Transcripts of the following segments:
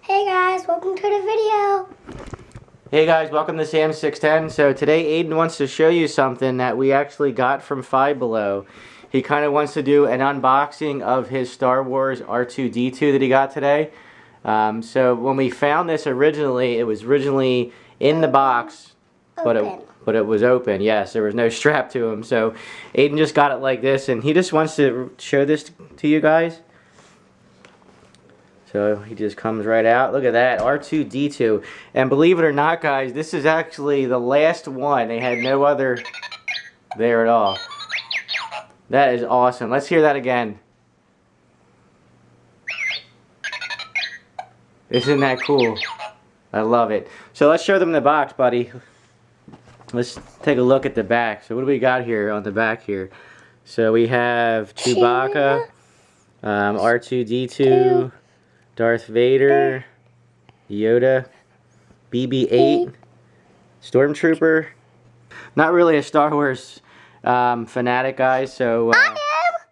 Hey guys, welcome to the video. Hey guys, welcome to Sam 610. So today Aidan wants to show you something that we actually got from Five Below. He kind of wants to do an unboxing of his Star Wars R2-D2 that he got today. So when we found this originally, it was originally in the box, but it was open. Yes, there was no strap to him. So Aidan just got it like this, and he just wants to show this to you guys. So he just comes right out. Look at that, R2-D2. And believe it or not, guys, this is actually the last one. They had no other there at all. That is awesome. Let's hear that again. Isn't that cool? I love it. So let's show them the box, buddy. Let's take a look at the back. So what do we got here on the back here? So we have Chewbacca, R2-D2, Darth Vader, Yoda, BB-8, Stormtrooper. Not really a Star Wars fanatic, guys. So I am.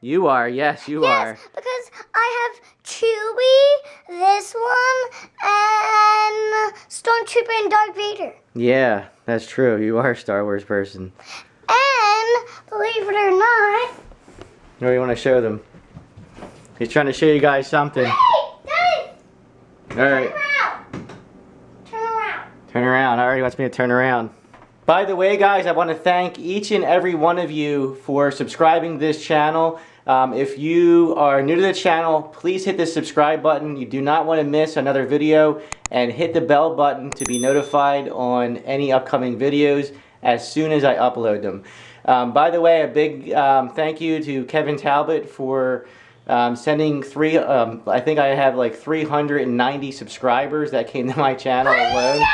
You are, yes, you are. Yes, because I have Chewie, this one, and Stormtrooper and Darth Vader. Yeah, that's true. You are a Star Wars person. And believe it or not, What do you want to show them? He's trying to show you guys something. hey, Daddy, All right. turn around. Turn around. All right, he wants me to turn around. By the way, guys, I want to thank each and every one of you for subscribing to this channel. If you are new to the channel, please hit the subscribe button. You do not want to miss another video, and hit the bell button to be notified on any upcoming videos as soon as I upload them. By the way, a big thank you to Kevin Talbot for sending I think I have like 390 subscribers that came to my channel alone.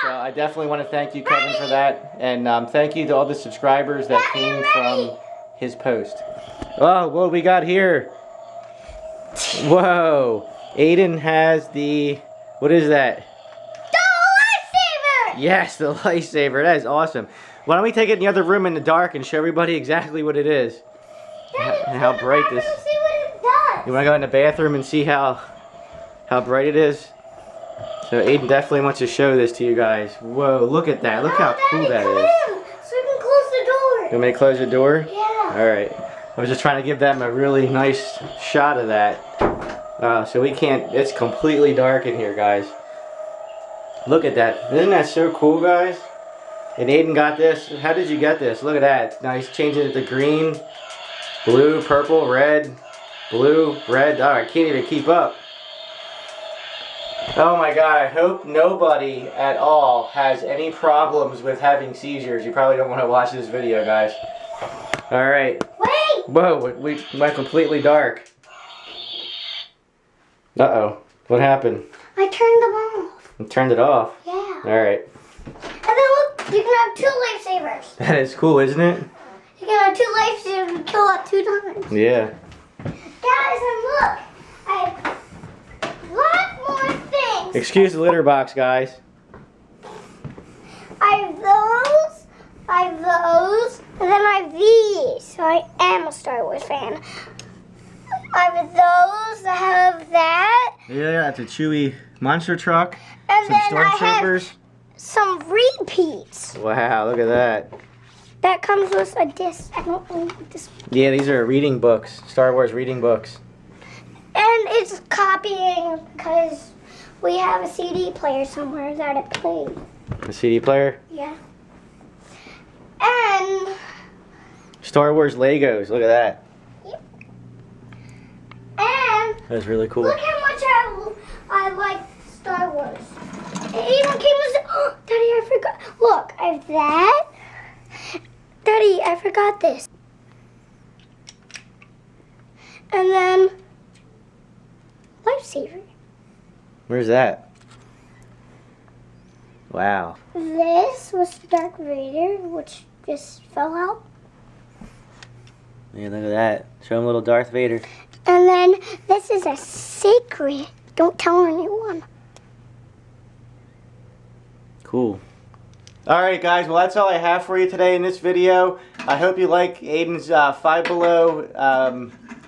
So I definitely want to thank you, Kevin, for that. And thank you to all the subscribers that came from his post. Oh, what do we got here? Whoa. Aidan has the, what is that? The lightsaber! Yes, the lightsaber. That is awesome. Why don't we take it in the other room in the dark and show everybody exactly what it is? Daddy, And how bright this see what it does. You want to go in the bathroom and see how bright it is? So Aidan definitely wants to show this to you guys. Whoa, look at that. Look how cool Daddy, that come is. in, so we can close the door. You want me to close the door? Yeah. Alright. I was just trying to give them a really nice shot of that. So we can't, it's completely dark in here, guys. Look at that. Isn't that so cool, guys? And Aidan got this. How did you get this? Look at that. It's nice. Changing it to green, blue, purple, red, blue, red. Oh, I can't even keep up. Oh my god, I hope nobody at all has any problems with having seizures. You probably don't want to watch this video, guys. Alright. Wait! Whoa, we went completely dark. Uh-oh. What happened? I turned them off. You turned it off? Yeah. Alright. And then look, you can have 2 lightsabers. That is cool, isn't it? You can have 2 lightsabers and kill up 2 times. Yeah. Guys, and look, I have a lot more things. Excuse the litter box, guys. I have those, and then I have these. So I am a Star Wars fan. I have those, I have that. Yeah, that's a Chewy monster truck. And Some then I have stormtroopers. some repeats. Wow, look at that. That comes with a disc. I don't know what this. Yeah, these are reading books. Star Wars reading books. And it's copying because we have a CD player somewhere that it plays. A CD player. Yeah. And Star Wars Legos. Look at that. and That's really cool. look how much I like Star Wars. It even came with. Oh, Daddy, I forgot. Look, I have that. Daddy, I forgot this. And then lightsaber. Where's that? Wow. This was Darth Vader, which just fell out. Yeah, look at that. Show him little Darth Vader. And then this is a secret. Don't tell anyone. Cool. Alright guys, well that's all I have for you today in this video. I hope you like Aidan's Five Below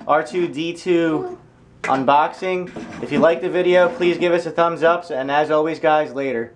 R2-D2 unboxing. If you like the video, please give us a thumbs up. And as always, guys, later.